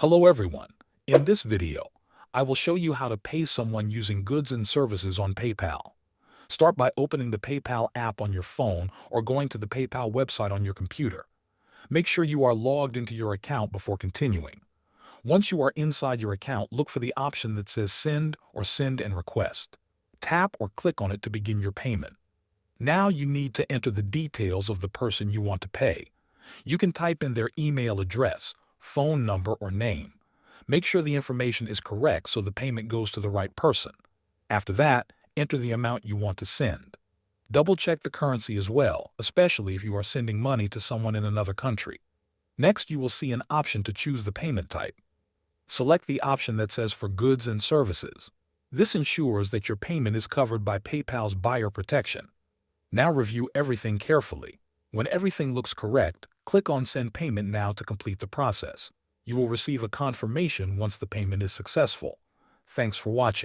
Hello everyone. In this video, I will show you how to pay someone using goods and services on PayPal. Start by opening the PayPal app on your phone or going to the PayPal website on your computer. Make sure you are logged into your account before continuing. Once you are inside your account, look for the option that says Send or Send and Request. Tap or click on it to begin your payment. Now you need to enter the details of the person you want to pay. You can type in their email address, phone number, or name. Make sure the information is correct so the payment goes to the right person. After that, enter the amount you want to send. Double-check the currency as well, especially if you are sending money to someone in another country. Next, you will see an option to choose the payment type. Select the option that says for goods and services. This ensures that your payment is covered by PayPal's buyer protection. Now review everything carefully. When everything looks correct, click on Send Payment Now to complete the process. You will receive a confirmation once the payment is successful. Thanks for watching.